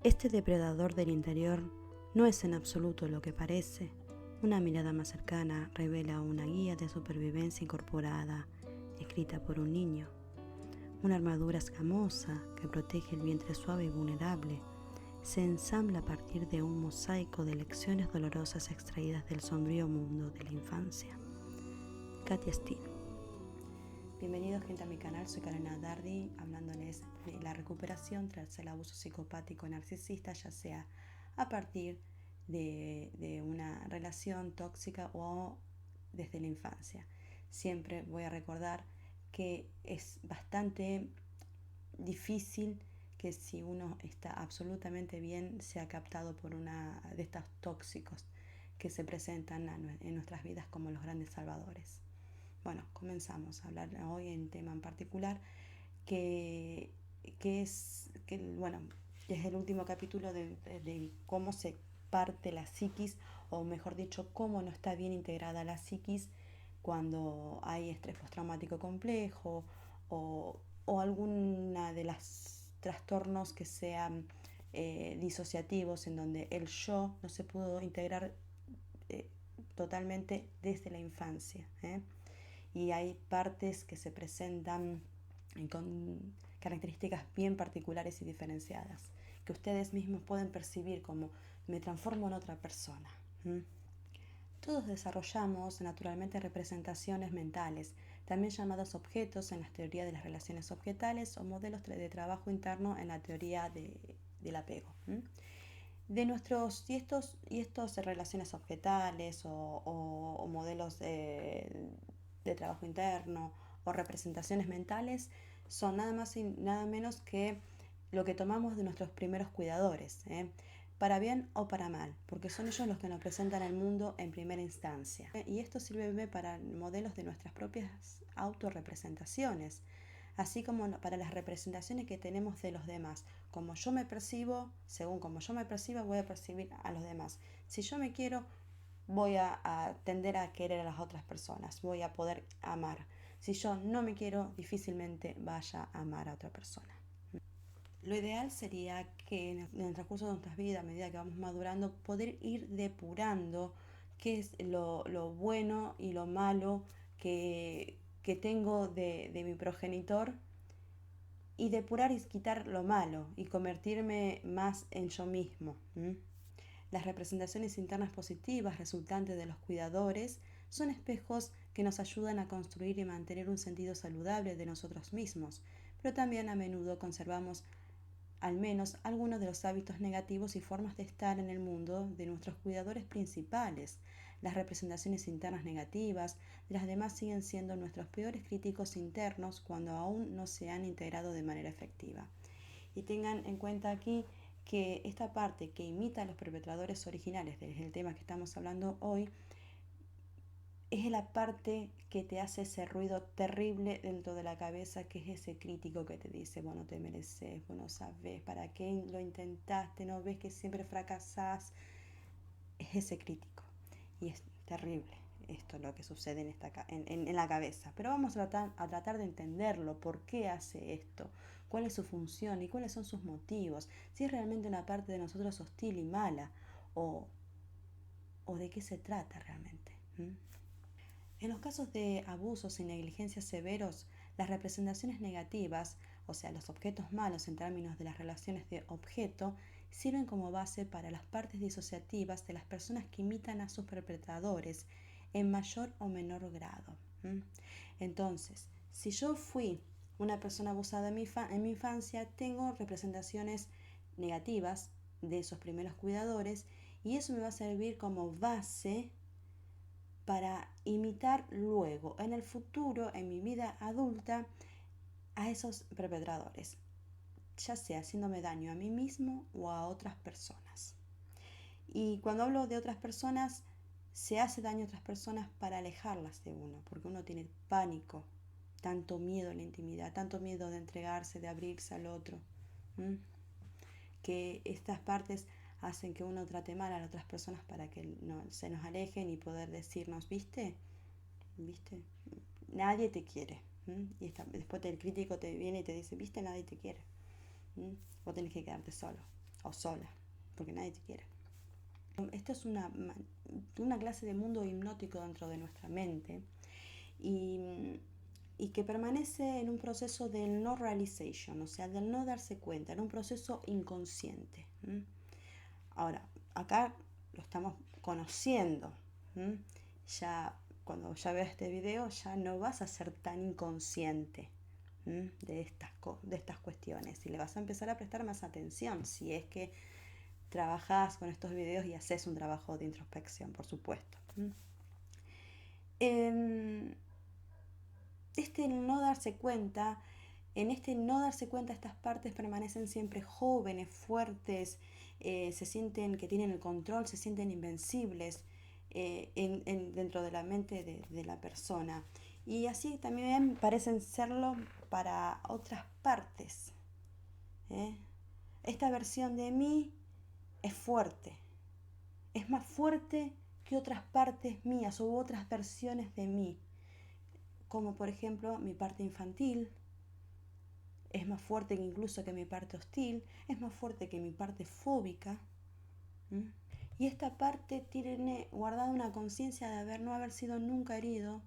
Este depredador del interior no es en absoluto lo que parece. Una mirada más cercana revela una guía de supervivencia incorporada, escrita por un niño. Una armadura escamosa que protege el vientre suave y vulnerable se ensambla a partir de un mosaico de lecciones dolorosas extraídas del sombrío mundo de la infancia. Katia Stino. Bienvenidos gente a mi canal, soy Karina Dardi, hablándoles de la recuperación tras el abuso psicopático narcisista, ya sea a partir de una relación tóxica o desde la infancia. Siempre voy a recordar que es bastante difícil que si uno está absolutamente bien sea captado por una de estos tóxicos que se presentan en nuestras vidas como los grandes salvadores. Bueno, comenzamos a hablar hoy en un tema en particular que es el último capítulo de cómo se parte la psiquis, o mejor dicho, cómo no está bien integrada la psiquis cuando hay estrés postraumático complejo o alguna de los trastornos que sean disociativos, en donde el yo no se pudo integrar totalmente desde la infancia. Y hay partes que se presentan con características bien particulares y diferenciadas, que ustedes mismos pueden percibir como me transformo en otra persona. Todos desarrollamos naturalmente representaciones mentales, también llamadas objetos en las teorías de las relaciones objetales o modelos de trabajo interno en la teoría del apego. De nuestros y estos relaciones objetales o modelos de trabajo interno o representaciones mentales son nada más y nada menos que lo que tomamos de nuestros primeros cuidadores, para bien o para mal, porque son ellos los que nos presentan el mundo en primera instancia. Y esto sirve para modelos de nuestras propias autorrepresentaciones, así como para las representaciones que tenemos de los demás. Como yo me percibo, según como yo me perciba, voy a percibir a los demás. Si yo me quiero, voy a tender a querer a las otras personas, voy a poder amar. Si yo no me quiero, difícilmente vaya a amar a otra persona. Lo ideal sería que en el transcurso de nuestras vidas, a medida que vamos madurando, poder ir depurando qué es lo bueno y lo malo que tengo de mi progenitor, y depurar y quitar lo malo y convertirme más en yo mismo. Las representaciones internas positivas resultantes de los cuidadores son espejos que nos ayudan a construir y mantener un sentido saludable de nosotros mismos, pero también a menudo conservamos al menos algunos de los hábitos negativos y formas de estar en el mundo de nuestros cuidadores principales. Las representaciones internas negativas de las demás siguen siendo nuestros peores críticos internos cuando aún no se han integrado de manera efectiva. Y tengan en cuenta aquí que esta parte que imita a los perpetradores originales del tema que estamos hablando hoy es la parte que te hace ese ruido terrible dentro de la cabeza, que es ese crítico que te dice, vos no te mereces, vos no sabés, ¿para qué lo intentaste? ¿No ves que siempre fracasás? Es ese crítico. Y es terrible esto lo que sucede en la cabeza. Pero vamos a tratar de entenderlo, por qué hace esto, cuál es su función y cuáles son sus motivos, si es realmente una parte de nosotros hostil y mala, o de qué se trata realmente. En los casos de abusos y negligencias severos, las representaciones negativas, o sea, los objetos malos en términos de las relaciones de objeto, sirven como base para las partes disociativas de las personas que imitan a sus perpetradores en mayor o menor grado. Entonces, si yo fui una persona abusada en mi infancia, tengo representaciones negativas de esos primeros cuidadores, y eso me va a servir como base para imitar luego, en el futuro, en mi vida adulta, a esos perpetradores, ya sea haciéndome daño a mí mismo o a otras personas. Y cuando hablo de otras personas, se hace daño a otras personas para alejarlas de uno, porque uno tiene pánico, tanto miedo en la intimidad, tanto miedo de entregarse, de abrirse al otro, que estas partes hacen que uno trate mal a las otras personas para que no, se nos alejen y poder decirnos, ¿viste? Nadie te quiere. Y después el crítico te viene y te dice, ¿viste? Nadie te quiere. Vos tenés que quedarte solo. o sola, porque nadie te quiere. Esto es una clase de mundo hipnótico dentro de nuestra mente y que permanece en un proceso del no realization, o sea, del no darse cuenta, en un proceso inconsciente. Ahora, acá lo estamos conociendo. Ya cuando ya veas este video ya no vas a ser tan inconsciente de estas cuestiones y le vas a empezar a prestar más atención si es que trabajas con estos videos y haces un trabajo de introspección, por supuesto. En este no darse cuenta, estas partes permanecen siempre jóvenes, fuertes, se sienten que tienen el control, se sienten invencibles dentro de la mente de la persona. Y así también parecen serlo para otras partes. Esta versión de mí es fuerte, es más fuerte que otras partes mías u otras versiones de mí, como por ejemplo mi parte infantil. Es más fuerte que incluso que mi parte hostil, es más fuerte que mi parte fóbica. Y esta parte tiene guardada una conciencia de no haber sido nunca herido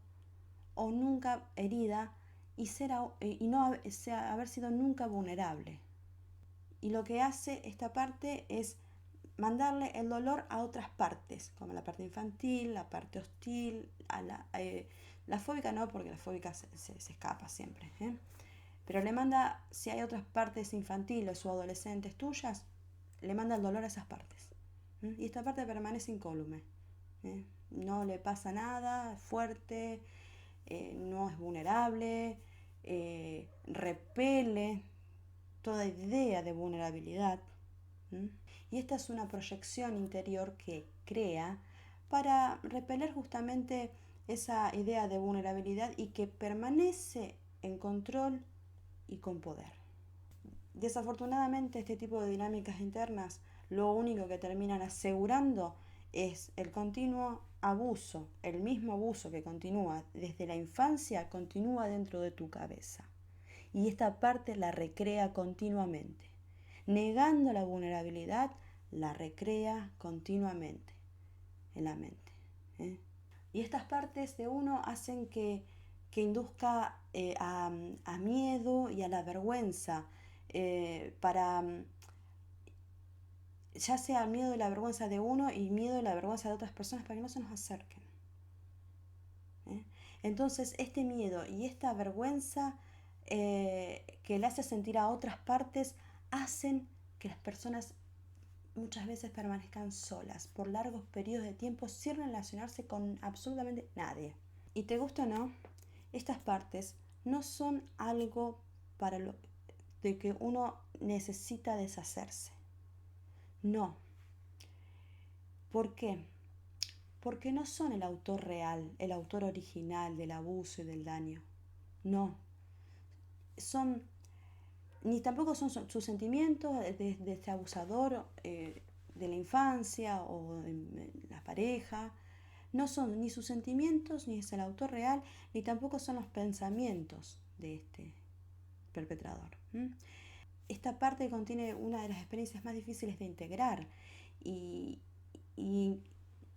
o nunca herida y no haber sido nunca vulnerable. Y lo que hace esta parte es mandarle el dolor a otras partes, como la parte infantil, la parte hostil, la fóbica no, porque la fóbica se escapa siempre. Pero le manda, si hay otras partes infantiles o adolescentes tuyas, le manda el dolor a esas partes. Y esta parte permanece incólume. No le pasa nada, es fuerte, no es vulnerable, repele toda idea de vulnerabilidad. Y esta es una proyección interior que crea para repeler justamente esa idea de vulnerabilidad y que permanece en control y con poder. Desafortunadamente, este tipo de dinámicas internas lo único que terminan asegurando es el continuo abuso, el mismo abuso que continúa desde la infancia, continúa dentro de tu cabeza. Y esta parte la recrea continuamente. Negando la vulnerabilidad, la recrea continuamente en la mente. Y estas partes de uno hacen que induzca a miedo y a la vergüenza, ya sea el miedo y la vergüenza de uno y miedo y la vergüenza de otras personas para que no se nos acerquen. Entonces, este miedo y esta vergüenza que le hace sentir a otras partes hacen que las personas muchas veces permanezcan solas por largos periodos de tiempo sin relacionarse con absolutamente nadie. Y te gusta o no, estas partes no son algo de que uno necesita deshacerse. No. ¿Por qué? Porque no son el autor real, el autor original del abuso y del daño. No. Ni tampoco son sus sentimientos de este abusador de la infancia o de la pareja. No son ni sus sentimientos, ni es el autor real, ni tampoco son los pensamientos de este perpetrador. Esta parte contiene una de las experiencias más difíciles de integrar y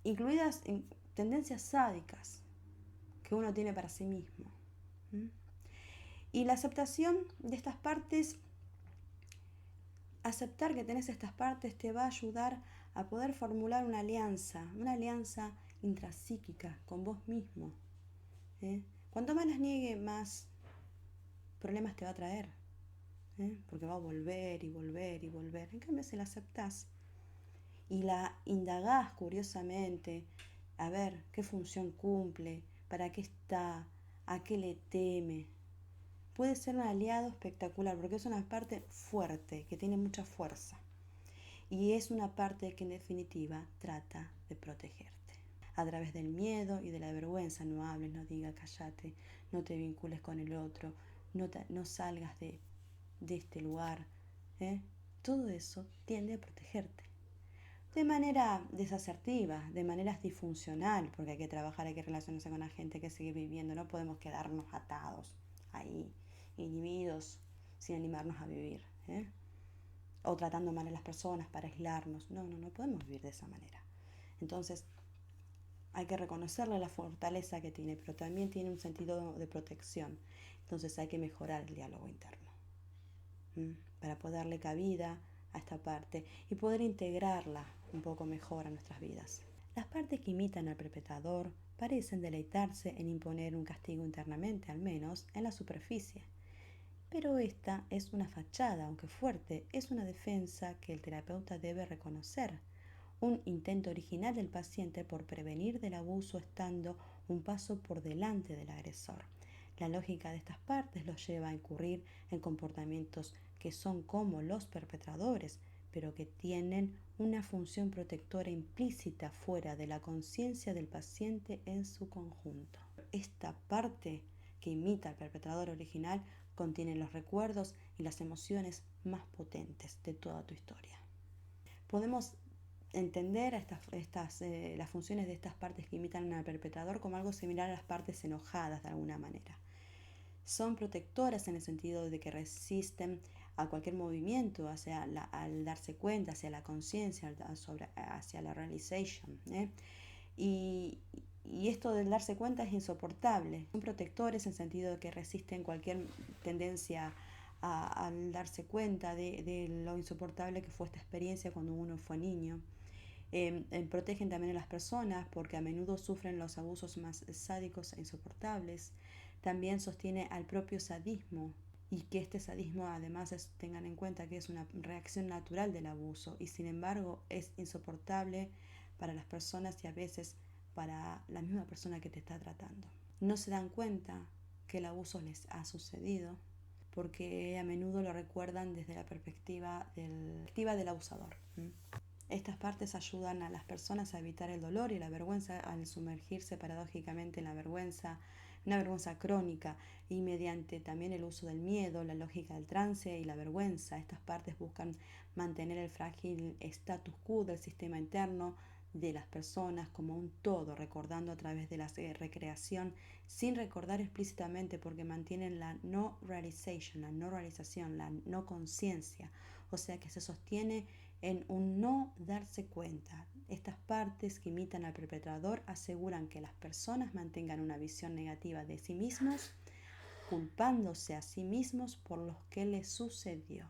incluidas en tendencias sádicas que uno tiene para sí mismo. Y la aceptación de estas partes, aceptar que tenés estas partes te va a ayudar a poder formular una alianza intrapsíquica con vos mismo. Cuanto más las niegue, más problemas te va a traer. Porque va a volver y volver y volver. En cambio, si la aceptás y la indagás curiosamente, a ver qué función cumple, para qué está, a qué le teme, puede ser un aliado espectacular porque es una parte fuerte, que tiene mucha fuerza. Y es una parte que en definitiva trata de protegerte. A través del miedo y de la vergüenza, no hables, no digas, cállate, no te vincules con el otro, no salgas de este lugar. Todo eso tiende a protegerte. De manera desasertiva, de manera disfuncional, porque hay que trabajar, hay que relacionarse con la gente, hay que seguir viviendo, no podemos quedarnos atados ahí, inhibidos, sin animarnos a vivir. o tratando mal a las personas para aislarnos. No podemos vivir de esa manera. Entonces, hay que reconocerle la fortaleza que tiene, pero también tiene un sentido de protección. Entonces hay que mejorar el diálogo interno para poder darle cabida a esta parte y poder integrarla un poco mejor a nuestras vidas. Las partes que imitan al perpetrador parecen deleitarse en imponer un castigo internamente, al menos en la superficie. Pero esta es una fachada, aunque fuerte, es una defensa que el terapeuta debe reconocer. Un intento original del paciente por prevenir del abuso estando un paso por delante del agresor. La lógica de estas partes los lleva a incurrir en comportamientos que son como los perpetradores, pero que tienen una función protectora implícita fuera de la conciencia del paciente en su conjunto. Esta parte que imita al perpetrador original contiene los recuerdos y las emociones más potentes de toda tu historia. Podemos entender las funciones de estas partes que imitan al perpetrador como algo similar a las partes enojadas de alguna manera. Son protectoras en el sentido de que resisten a cualquier movimiento al darse cuenta, hacia la conciencia, hacia la realization. Y esto del darse cuenta es insoportable. Son protectores en el sentido de que resisten cualquier tendencia al darse cuenta de lo insoportable que fue esta experiencia cuando uno fue niño. Protegen también a las personas porque a menudo sufren los abusos más sádicos e insoportables. También sostiene al propio sadismo y que este sadismo además tengan en cuenta que es una reacción natural del abuso y sin embargo es insoportable para las personas y a veces para la misma persona que te está tratando. No se dan cuenta que el abuso les ha sucedido porque a menudo lo recuerdan desde la perspectiva del abusador. Estas partes ayudan a las personas a evitar el dolor y la vergüenza al sumergirse paradójicamente en la vergüenza, una vergüenza crónica, y mediante también el uso del miedo, la lógica del trance y la vergüenza. Estas partes buscan mantener el frágil status quo del sistema interno de las personas como un todo, recordando a través de la recreación sin recordar explícitamente porque mantienen la no realización, la no conciencia, o sea que se sostiene en un no darse cuenta. Estas partes que imitan al perpetrador aseguran que las personas mantengan una visión negativa de sí mismos, culpándose a sí mismos por lo que les sucedió.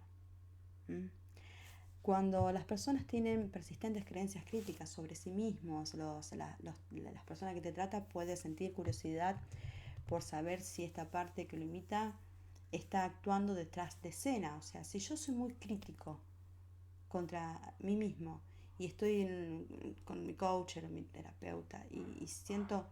Cuando las personas tienen persistentes creencias críticas sobre sí mismos, las personas que te tratan pueden sentir curiosidad por saber si esta parte que lo imita está actuando detrás de escena. O sea, si yo soy muy crítico contra mí mismo y estoy con mi coach o mi terapeuta y siento,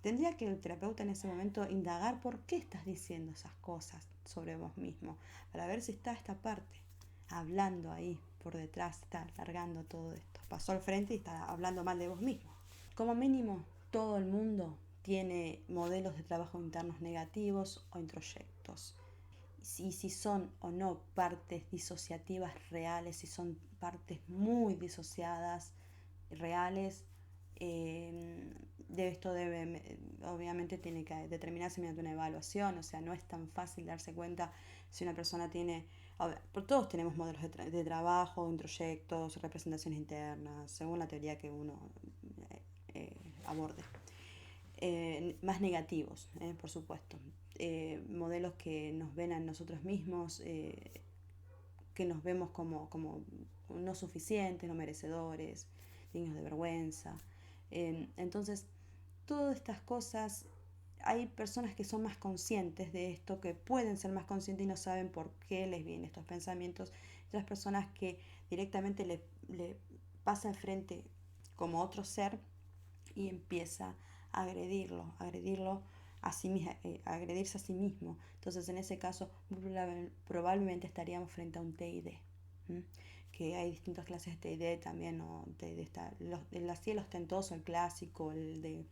tendría que el terapeuta en ese momento indagar por qué estás diciendo esas cosas sobre vos mismo, para ver si está esta parte hablando ahí por detrás, está largando todo esto. Pasó al frente y está hablando mal de vos mismo. Como mínimo, todo el mundo tiene modelos de trabajo internos negativos o introyectos. Y si son o no partes disociativas reales, si son partes muy disociadas, reales, de esto obviamente tiene que determinarse mediante una evaluación. O sea, no es tan fácil darse cuenta si una persona tiene, todos tenemos modelos de trabajo, introyectos, representaciones internas, según la teoría que uno aborde. Más negativos, por supuesto. Modelos que nos ven a nosotros mismos, que nos vemos como no suficientes, no merecedores, dignos de vergüenza. Entonces, todas estas cosas, hay personas que son más conscientes de esto, que pueden ser más conscientes y no saben por qué les vienen estos pensamientos. Otras personas que directamente le pasa enfrente como otro ser y empieza a agredirlo a sí mismo, agredirse a sí mismo. Entonces, en ese caso, probablemente estaríamos frente a un TID. Que hay distintas clases de TID también, ¿no? TID está, el así el ostentoso, el clásico, el del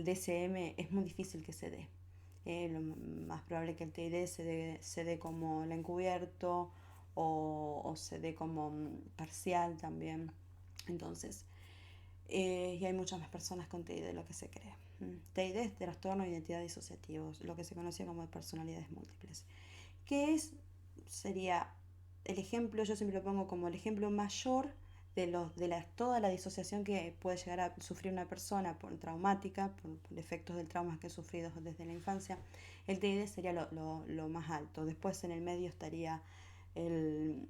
DSM es muy difícil que se dé. Lo más probable que el TID se dé como el encubierto o se dé como parcial también. Entonces, y hay muchas más personas con TID de lo que se cree. TID es trastorno de identidad disociativo, lo que se conoce como personalidades múltiples, que es sería el ejemplo, yo siempre lo pongo como el ejemplo mayor de toda la disociación que puede llegar a sufrir una persona traumática, por efectos del trauma que ha sufrido desde la infancia. El TID sería lo más alto. Después en el medio estaría el,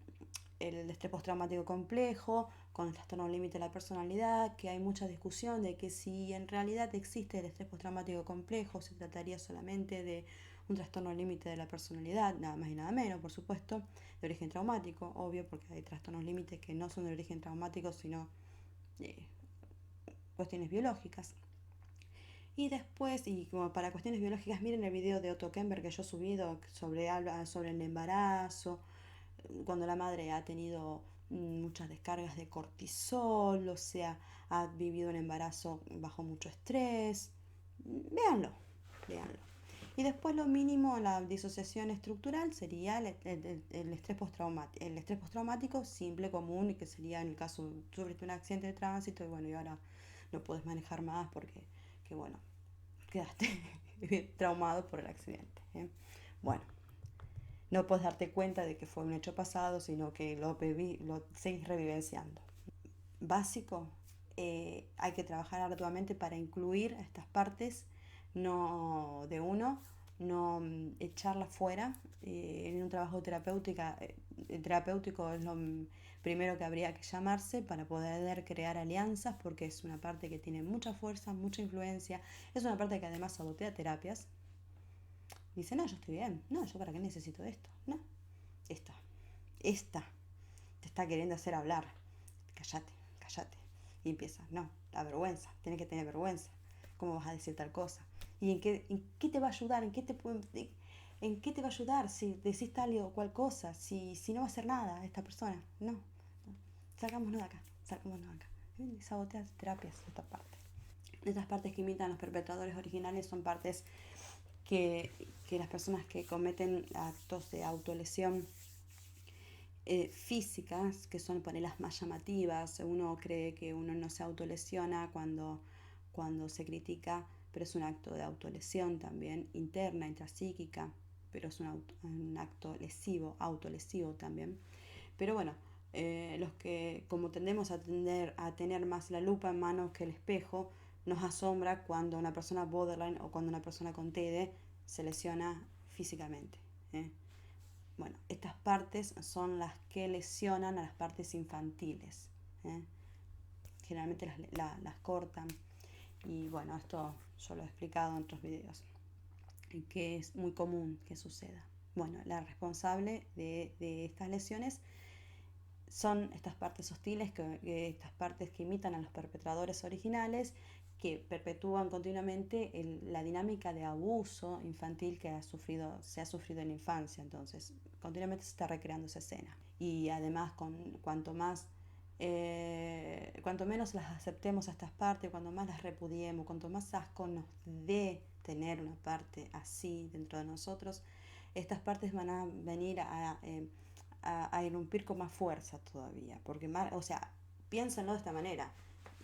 el estrés postraumático complejo, con el trastorno límite de la personalidad, que hay mucha discusión de que si en realidad existe el estrés postraumático complejo, se trataría solamente de un trastorno límite de la personalidad, nada más y nada menos, por supuesto, de origen traumático, obvio, porque hay trastornos límites que no son de origen traumático, sino eh, cuestiones biológicas. Y después, y como para cuestiones biológicas, miren el video de Otto Kemper que yo he subido sobre el embarazo, cuando la madre ha tenido muchas descargas de cortisol, o sea, ha vivido un embarazo bajo mucho estrés. Véanlo, véanlo. Y después lo mínimo, la disociación estructural sería el estrés postraumático. El estrés postraumático simple, común, y que sería en el caso de sufriste un accidente de tránsito y bueno, y ahora no puedes manejar más porque, que bueno, quedaste traumado por el accidente. Bueno, no puedes darte cuenta de que fue un hecho pasado, sino que lo seguís revivenciando. Básico, hay que trabajar arduamente para incluir estas partes no de uno, no echarlas fuera. En un trabajo terapéutico es lo primero que habría que llamarse para poder crear alianzas, porque es una parte que tiene mucha fuerza, mucha influencia, es una parte que además sabotea terapias. Dice, no, yo estoy bien, no, yo para qué necesito esto, no, esta te está queriendo hacer hablar, cállate, cállate. Y empieza, no, la vergüenza, tienes que tener vergüenza. ¿Cómo vas a decir tal cosa? ¿Y en qué te va a ayudar? ¿En qué te va a ayudar si decís tal o cual cosa? Si no va a hacer nada esta persona. No, no. Salgámonos de acá, salgámonos de acá. Saboteas terapias, esta parte. Estas partes que imitan a los perpetradores originales son partes que las personas que cometen actos de autolesión físicas, que son las más llamativas. Uno cree que uno no se autolesiona cuando se critica, pero es un acto de autolesión también, interna, intrapsíquica, pero es un acto lesivo, autolesivo también. Pero bueno, los que como tendemos a tener más la lupa en manos que el espejo, nos asombra cuando una persona borderline o cuando una persona con TD se lesiona físicamente. Bueno, estas partes son las que lesionan a las partes infantiles. Generalmente las cortan. Y bueno, esto yo lo he explicado en otros videos, que es muy común que suceda. Bueno, la responsable de estas lesiones son estas partes hostiles, estas partes que imitan a los perpetradores originales, que perpetúan continuamente la dinámica de abuso infantil que se ha sufrido en la infancia. Entonces, continuamente se está recreando esa escena. Y además, cuanto menos las aceptemos a estas partes, cuanto más las repudiemos, cuanto más asco nos dé tener una parte así dentro de nosotros, estas partes van a venir a irrumpir con más fuerza todavía. Porque más, o sea, piénsenlo de esta manera.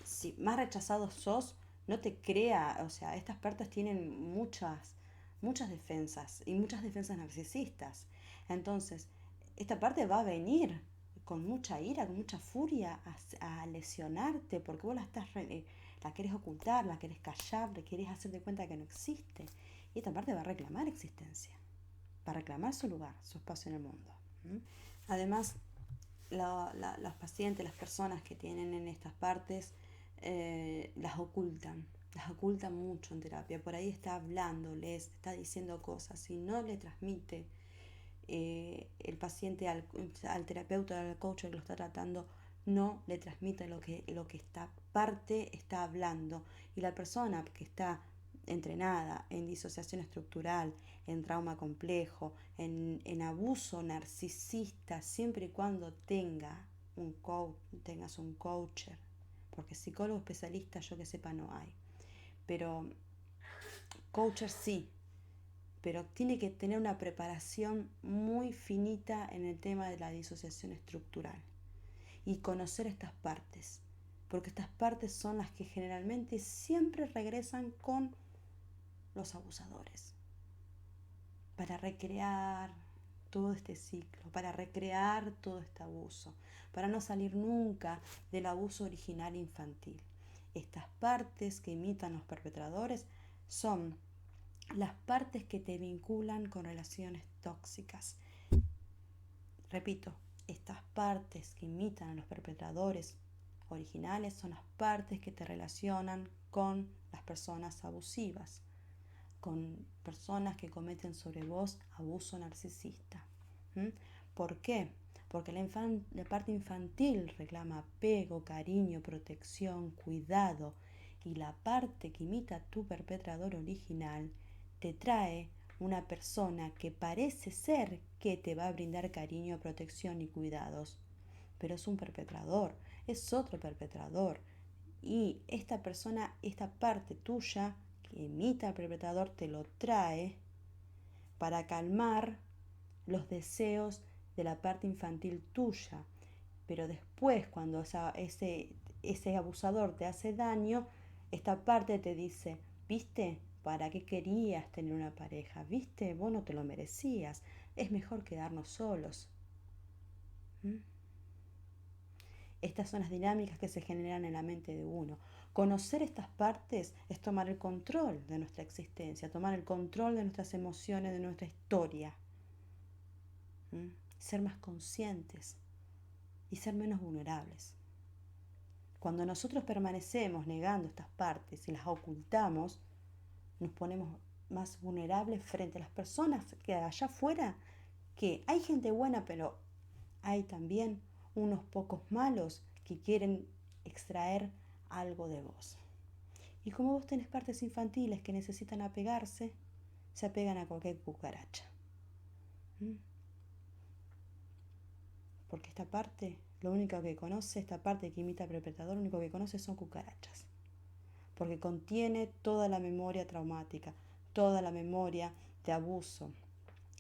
Si más rechazado sos, no te crea, o sea, estas partes tienen muchas defensas y muchas defensas narcisistas. Entonces, esta parte va a venir con mucha ira, con mucha furia a lesionarte porque vos la querés ocultar, la querés callar, le querés hacer de cuenta que no existe. Y esta parte va a reclamar existencia, va a reclamar su lugar, su espacio en el mundo. Además, los pacientes, las personas que tienen en estas partes, las ocultan mucho en terapia. Por ahí está hablándoles, está diciendo cosas y no le transmite el paciente al terapeuta, al coach que lo está tratando, no le transmite lo que esta parte está hablando. Y la persona que está entrenada en disociación estructural, en trauma complejo, en abuso narcisista, siempre y cuando tengas un coacher, porque psicólogo especialista yo que sepa no hay, pero coacher sí, pero tiene que tener una preparación muy finita en el tema de la disociación estructural y conocer estas partes, porque estas partes son las que generalmente siempre regresan con los abusadores para recrear, todo este ciclo, para recrear todo este abuso, para no salir nunca del abuso original infantil. Estas partes que imitan los perpetradores son las partes que te vinculan con relaciones tóxicas. Repito, estas partes que imitan a los perpetradores originales son las partes que te relacionan con las personas abusivas, con personas que cometen sobre vos abuso narcisista. ¿Por qué? Porque la parte infantil reclama apego, cariño, protección, cuidado, y la parte que imita a tu perpetrador original te trae una persona que parece ser que te va a brindar cariño, protección y cuidados, pero es un perpetrador, es otro perpetrador. Y esta persona, esta parte tuya que imita al perpetrador, te lo trae para calmar los deseos de la parte infantil tuya. Pero después, cuando ese abusador te hace daño, esta parte te dice, ¿viste? ¿Para qué querías tener una pareja? ¿Viste? Vos no te lo merecías. Es mejor quedarnos solos. Estas son las dinámicas que se generan en la mente de uno. Conocer estas partes es tomar el control de nuestra existencia, tomar el control de nuestras emociones, de nuestra historia. Ser más conscientes y ser menos vulnerables. Cuando nosotros permanecemos negando estas partes y las ocultamos, nos ponemos más vulnerables frente a las personas que allá afuera, que hay gente buena, pero hay también unos pocos malos que quieren extraer algo de vos. Y como vos tenés partes infantiles que necesitan apegarse, se apegan a cualquier cucaracha. Porque esta parte, lo único que conoce, esta parte que imita al perpetrador, lo único que conoce son cucarachas. Porque contiene toda la memoria traumática, toda la memoria de abuso.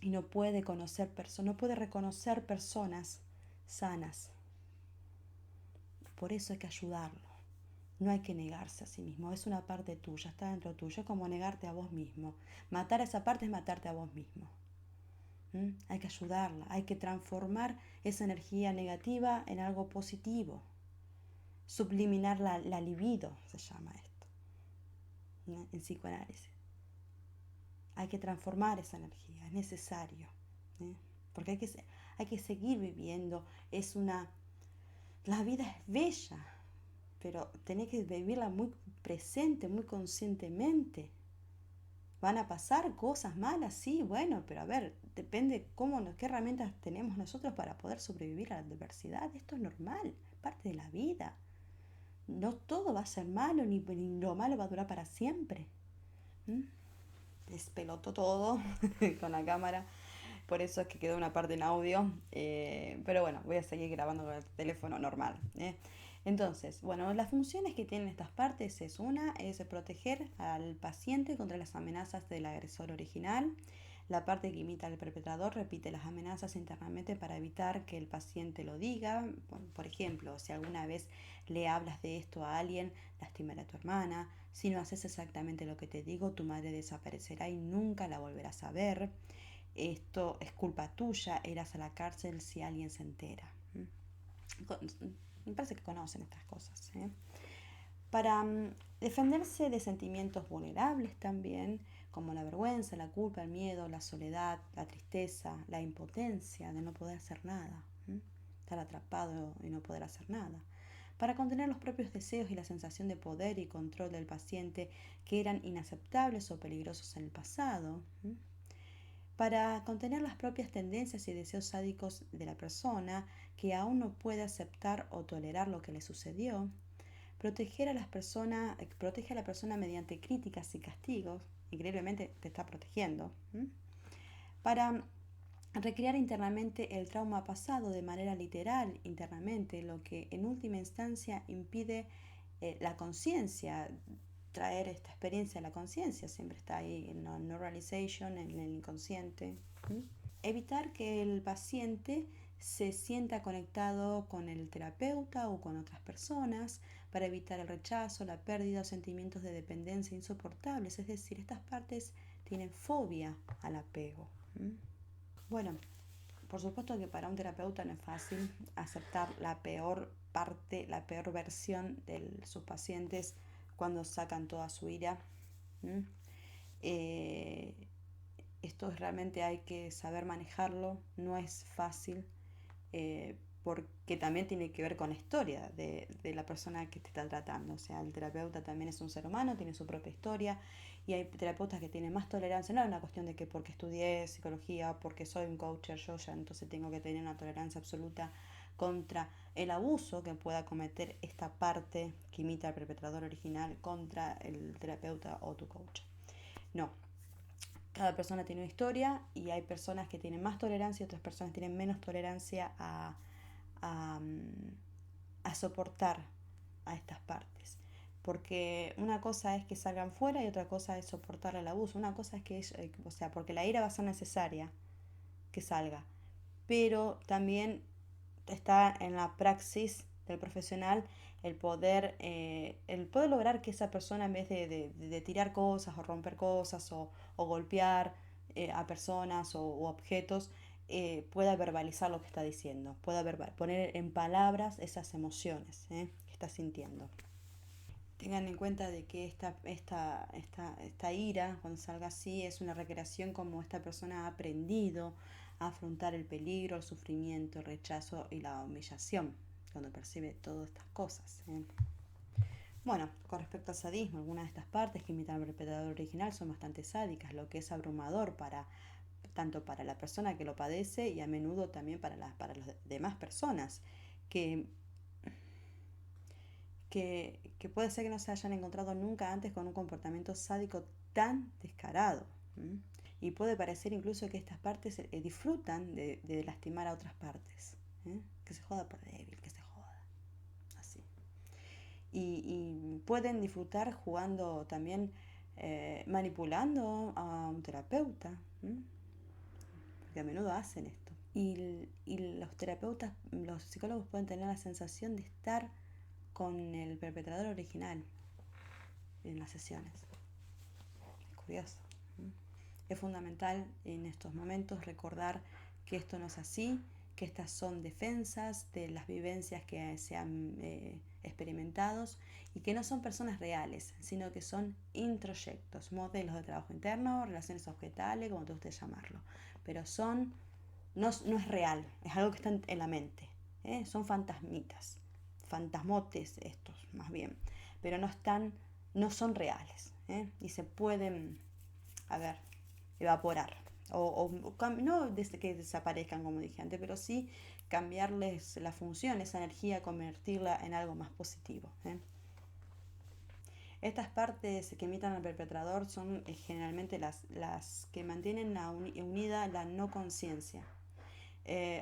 Y no puede no puede reconocer personas sanas. Por eso hay que ayudarlo. No hay que negarse a sí mismo. Es una parte tuya, está dentro tuyo. Es como negarte a vos mismo. Matar a esa parte es matarte a vos mismo. Hay que ayudarla. Hay que transformar esa energía negativa en algo positivo. Subliminar la libido, se llama esto, ¿no? En psicoanálisis. Hay que transformar esa energía. Es necesario. Porque hay que seguir viviendo. La vida es bella, pero tenés que vivirla muy presente, muy conscientemente. ¿Van a pasar cosas malas? Sí, bueno, pero a ver, depende qué herramientas tenemos nosotros para poder sobrevivir a la adversidad. Esto es normal, parte de la vida. No todo va a ser malo, ni lo malo va a durar para siempre. Despelotó todo con la cámara. Por eso es que quedó una parte en audio. Pero bueno, voy a seguir grabando con el teléfono normal. Entonces, bueno, las funciones que tienen estas partes es proteger al paciente contra las amenazas del agresor original. La parte que imita al perpetrador repite las amenazas internamente para evitar que el paciente lo diga. Por ejemplo, si alguna vez le hablas de esto a alguien, lastimará a tu hermana. Si no haces exactamente lo que te digo, tu madre desaparecerá y nunca la volverás a ver. Esto es culpa tuya, irás a la cárcel si alguien se entera. Me parece que conocen estas cosas. Para defenderse de sentimientos vulnerables también, como la vergüenza, la culpa, el miedo, la soledad, la tristeza, la impotencia de no poder hacer nada, estar atrapado y no poder hacer nada. Para contener los propios deseos y la sensación de poder y control del paciente que eran inaceptables o peligrosos en el pasado. Para contener las propias tendencias y deseos sádicos de la persona que aún no puede aceptar o tolerar lo que le sucedió. Protege a la persona mediante críticas y castigos. Increíblemente te está protegiendo. Para recrear internamente el trauma pasado de manera literal internamente, lo que en última instancia impide la conciencia, traer esta experiencia a la conciencia, siempre está ahí en la neuralization, en el inconsciente. Evitar que el paciente se sienta conectado con el terapeuta o con otras personas para evitar el rechazo, la pérdida o sentimientos de dependencia insoportables. Es decir, estas partes tienen fobia al apego. Bueno, por supuesto que para un terapeuta no es fácil aceptar la peor parte, la peor versión de sus pacientes cuando sacan toda su ira. ¿Mm? Eh, Esto realmente hay que saber manejarlo, no es fácil, porque también tiene que ver con la historia de la persona que te está tratando. O sea, el terapeuta también es un ser humano, tiene su propia historia, y hay terapeutas que tienen más tolerancia. No es una cuestión de que porque estudié psicología, porque soy un coach, yo ya entonces tengo que tener una tolerancia absoluta contra el abuso que pueda cometer esta parte que imita al perpetrador original contra el terapeuta o tu coach. No, cada persona tiene una historia y hay personas que tienen más tolerancia y otras personas tienen menos tolerancia a, a soportar a estas partes. Porque una cosa es que salgan fuera y otra cosa es soportar el abuso. Una cosa es que, o sea, porque la ira va a ser necesaria que salga, pero también está en la praxis del profesional el poder lograr que esa persona, en vez de tirar cosas o romper cosas o golpear a personas o objetos, pueda verbalizar lo que está diciendo, pueda poner en palabras esas emociones que está sintiendo. Tengan en cuenta de que esta ira, cuando salga así, es una recreación como esta persona ha aprendido a afrontar el peligro, el sufrimiento, el rechazo y la humillación, cuando percibe todas estas cosas. Bueno, con respecto al sadismo, algunas de estas partes que imitan al perpetrador original son bastante sádicas, lo que es abrumador tanto para la persona que lo padece y a menudo también para las demás personas que que puede ser que no se hayan encontrado nunca antes con un comportamiento sádico tan descarado. ¿M? Y puede parecer incluso que estas partes disfrutan de lastimar a otras partes. Que se joda por débil, que se joda. Así. Y pueden disfrutar jugando también, manipulando a un terapeuta. Porque a menudo hacen esto. Y los terapeutas, los psicólogos pueden tener la sensación de estar con el perpetrador original en las sesiones. Es curioso. Es fundamental en estos momentos recordar que esto no es así, que estas son defensas de las vivencias que se han experimentado y que no son personas reales, sino que son introyectos, modelos de trabajo interno, relaciones objetales, como te guste llamarlo. Pero no es real, es algo que está en la mente. Son fantasmitas, fantasmotes estos más bien, pero no son reales, y se pueden, evaporar no desde que desaparezcan como dije antes, pero sí cambiarles la función, esa energía, convertirla en algo más positivo. Estas partes que imitan al perpetrador son generalmente las que mantienen unida la no conciencia.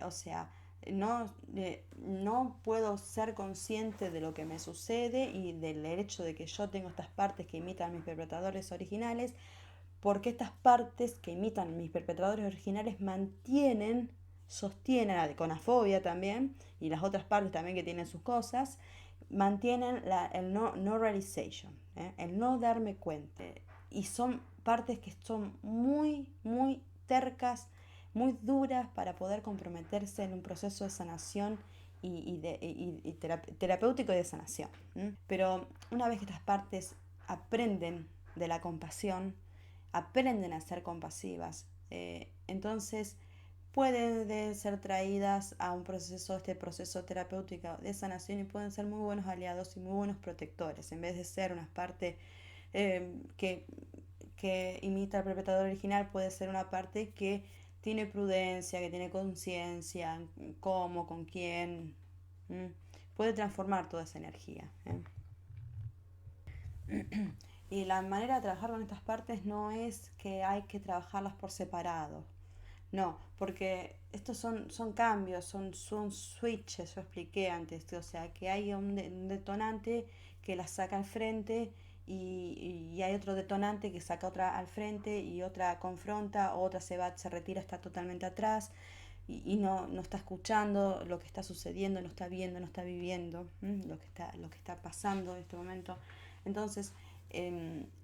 O sea, no puedo ser consciente de lo que me sucede y del hecho de que yo tengo estas partes que imitan a mis perpetradores originales, porque estas partes que imitan a mis perpetradores originales sostienen la iconafobia también, y las otras partes también que tienen sus cosas, mantienen el no realization, el no darme cuenta. Y son partes que son muy, muy tercas, muy duras para poder comprometerse en un proceso de sanación terapéutico y de sanación. Pero una vez que estas partes aprenden de la compasión, aprenden a ser compasivas, entonces pueden ser traídas a este proceso terapéutico de sanación y pueden ser muy buenos aliados y muy buenos protectores, en vez de ser una parte que imita al perpetrador original. Puede ser una parte que tiene prudencia, que tiene conciencia, cómo, con quién. Puede transformar toda esa energía. Y la manera de trabajar con estas partes no es que hay que trabajarlas por separado. No, porque estos son cambios, son switches, yo expliqué antes, o sea, que hay un detonante que la saca al frente y hay otro detonante que saca otra al frente y otra confronta, otra se retira, está totalmente atrás y no está escuchando lo que está sucediendo, no está viendo, no está viviendo lo que está pasando en este momento. Entonces,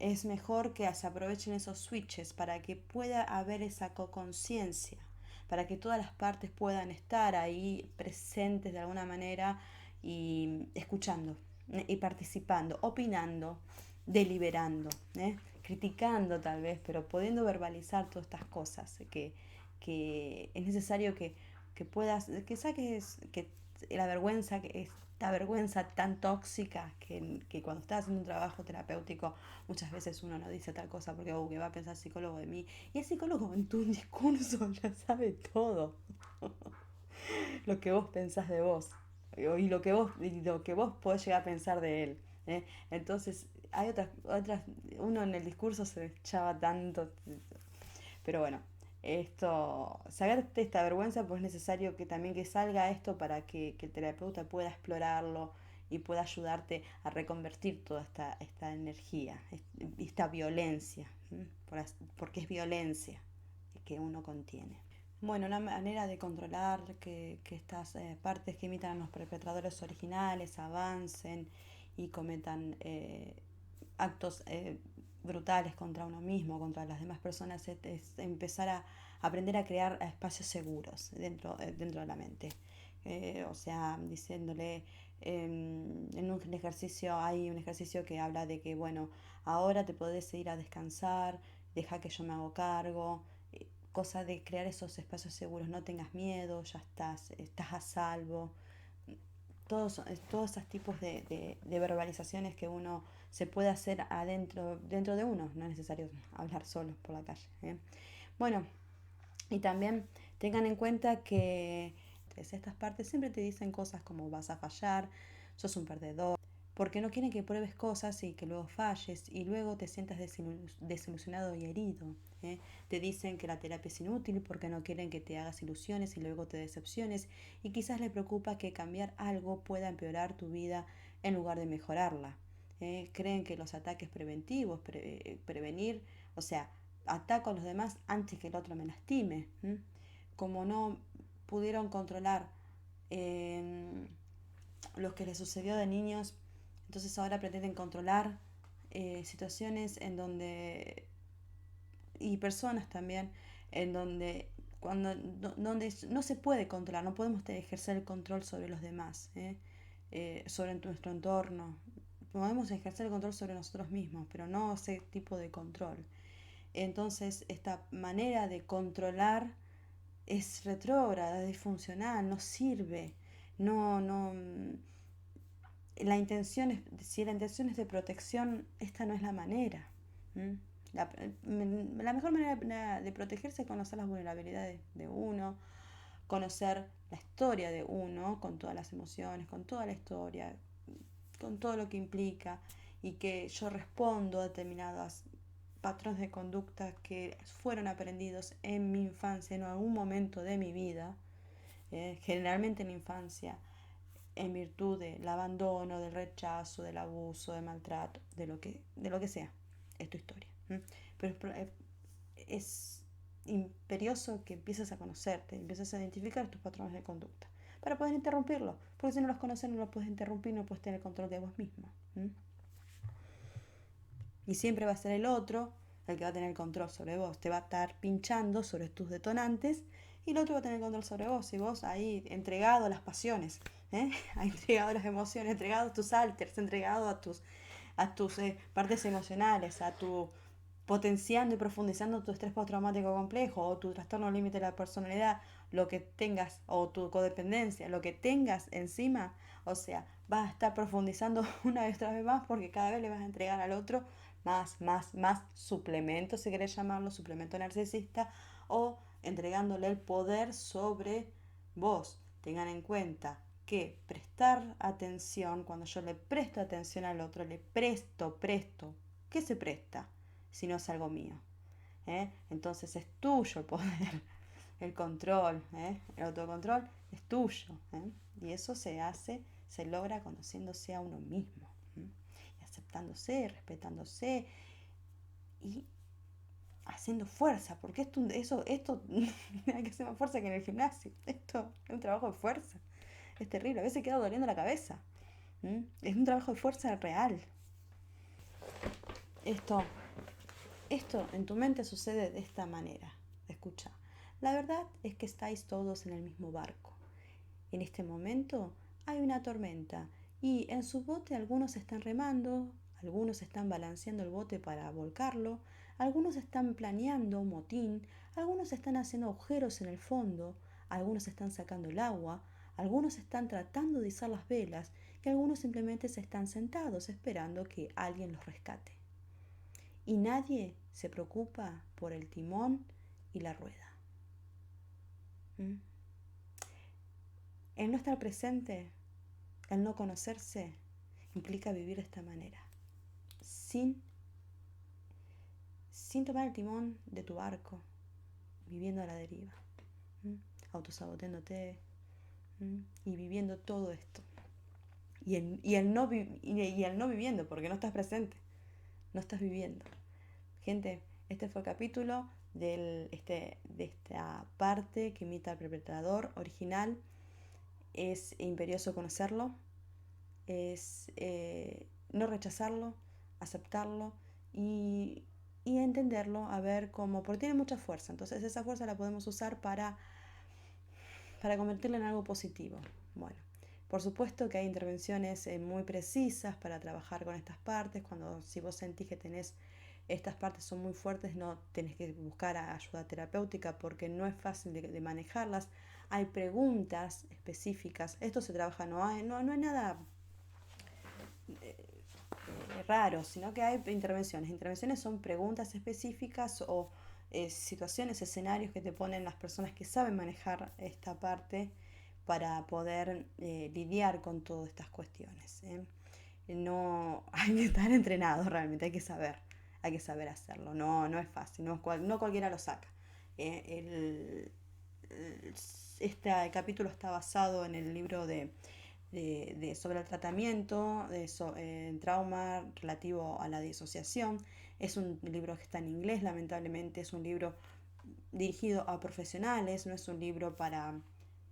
es mejor que se aprovechen esos switches para que pueda haber esa conciencia, para que todas las partes puedan estar ahí presentes de alguna manera y escuchando y participando, opinando, deliberando, criticando tal vez, pero pudiendo verbalizar todas estas cosas que es necesario que puedas, que saques que la vergüenza, que esta vergüenza tan tóxica que cuando estás haciendo un trabajo terapéutico muchas veces uno no dice tal cosa porque que va a pensar el psicólogo de mí, y el psicólogo en tu discurso ya sabe todo lo que vos pensás de vos y lo que vos podés llegar a pensar de él, ¿eh? Entonces hay otras, uno en el discurso se echaba tanto, pero bueno, esto, sacarte esta vergüenza, pues es necesario que también que salga esto para que el terapeuta pueda explorarlo y pueda ayudarte a reconvertir toda esta energía, esta violencia, porque es violencia que uno contiene. Bueno, una manera de controlar que estas partes que imitan a los perpetradores originales avancen y cometan actos brutales contra uno mismo, contra las demás personas, es empezar a aprender a crear espacios seguros dentro de la mente. O sea, diciéndole, en un ejercicio, hay un ejercicio que habla de que, bueno, ahora te podés ir a descansar, deja que yo me hago cargo, cosa de crear esos espacios seguros, no tengas miedo, ya estás a salvo. Todos esos tipos de verbalizaciones que uno se puede hacer dentro de uno, no es necesario hablar solo por la calle, ¿eh? Bueno, y también tengan en cuenta que estas partes siempre te dicen cosas como vas a fallar, sos un perdedor, porque no quieren que pruebes cosas y que luego falles y luego te sientas desilusionado y herido, ¿eh? Te dicen que la terapia es inútil porque no quieren que te hagas ilusiones y luego te decepciones, y quizás les preocupa que cambiar algo pueda empeorar tu vida en lugar de mejorarla. Creen que los ataques preventivos, prevenir, o sea, ataco a los demás antes que el otro me lastime. Como no pudieron controlar eh, lo que les sucedió de niños, entonces ahora pretenden controlar situaciones en donde, y personas también, en donde donde no se puede controlar, no podemos ejercer el control sobre los demás, sobre nuestro entorno. Podemos ejercer el control sobre nosotros mismos, pero no ese tipo de control. Entonces, esta manera de controlar es retrógrada, es disfuncional, no sirve. No, la intención es, si la intención es de protección, esta no es la manera. La, la mejor manera de protegerse es conocer las vulnerabilidades de uno, conocer la historia de uno, con todas las emociones, con toda la historia, con todo lo que implica, y que yo respondo a determinados patrones de conducta que fueron aprendidos en mi infancia, en algún momento de mi vida, generalmente en la infancia, en virtud del abandono, del rechazo, del abuso, del maltrato, de lo que sea. Es tu historia. Pero es imperioso que empieces a conocerte, empieces a identificar tus patrones de conducta para poder interrumpirlo, porque si no los conoces no los puedes interrumpir, no puedes tener control de vos mismo. Y siempre va a ser el otro el que va a tener control sobre vos, te va a estar pinchando sobre tus detonantes y el otro va a tener control sobre vos, y vos ahí entregado a las pasiones, entregado a las emociones, entregado a tus alters, entregado a tus partes emocionales, a tu potenciando y profundizando tu estrés postraumático complejo o tu trastorno límite de la personalidad, lo que tengas, o tu codependencia, lo que tengas encima, o sea, vas a estar profundizando una vez otra vez más porque cada vez le vas a entregar al otro más suplemento, si querés llamarlo, suplemento narcisista, o entregándole el poder sobre vos. Tengan en cuenta que prestar atención, cuando yo le presto atención al otro, le presto, ¿qué se presta si no es algo mío? Entonces es tuyo el poder, el control, el autocontrol es tuyo, y eso se logra conociéndose a uno mismo, y aceptándose, respetándose y haciendo fuerza, porque esto hay que hacer más fuerza que en el gimnasio. Esto es un trabajo de fuerza, es terrible, a veces queda doliendo la cabeza. Es un trabajo de fuerza real. Esto en tu mente sucede de esta manera. Escucha, La verdad es que estáis todos en el mismo barco. En este momento hay una tormenta y en su bote algunos están remando, algunos están balanceando el bote para volcarlo, algunos están planeando un motín, algunos están haciendo agujeros en el fondo, algunos están sacando el agua, algunos están tratando de izar las velas y algunos simplemente se están sentados esperando que alguien los rescate. Y nadie se preocupa por el timón y la rueda. ¿Mm? El no estar presente, el no conocerse, implica vivir de esta manera, sin, sin tomar el timón de tu barco, viviendo a la deriva, autosaboteándote y viviendo todo esto. Y el no viviendo, porque no estás presente, no estás viviendo. Gente, este fue el capítulo de esta parte que imita al perpetrador original. Es imperioso conocerlo, es no rechazarlo, aceptarlo y, y entenderlo, a ver cómo, porque tiene mucha fuerza, entonces esa fuerza la podemos usar para convertirla en algo positivo. Bueno, por supuesto que hay intervenciones muy precisas para trabajar con estas partes. Si vos sentís que tenés estas partes son muy fuertes, no tenés que buscar ayuda terapéutica porque no es fácil de manejarlas. Hay preguntas específicas. Esto se trabaja, no hay nada raro, sino que hay intervenciones. Intervenciones son preguntas específicas o situaciones, escenarios que te ponen las personas que saben manejar esta parte para poder lidiar con todas estas cuestiones. No hay que estar entrenado realmente, hay que saber hacerlo. No es fácil, no cualquiera lo saca. Este capítulo está basado en el libro sobre el tratamiento en trauma relativo a la disociación. Es un libro que está en inglés, lamentablemente. Es un libro dirigido a profesionales, no es un libro para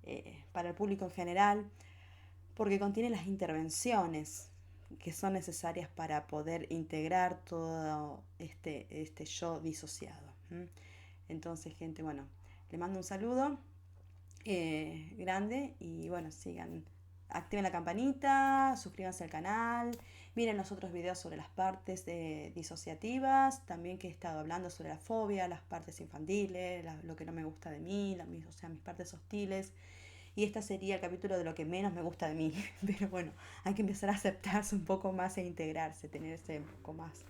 el público en general, porque contiene las intervenciones que son necesarias para poder integrar todo este yo disociado. Entonces, gente, bueno, le mando un saludo grande y bueno, activen la campanita, suscríbanse al canal, miren los otros videos sobre las partes disociativas, también que he estado hablando sobre la fobia, las partes infantiles, lo que no me gusta de mí, o sea, mis partes hostiles. Y este sería el capítulo de lo que menos me gusta de mí. Pero bueno, hay que empezar a aceptarse un poco más e integrarse, tenerse un poco más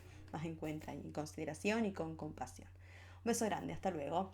en cuenta y en consideración y con compasión. Un beso grande, hasta luego.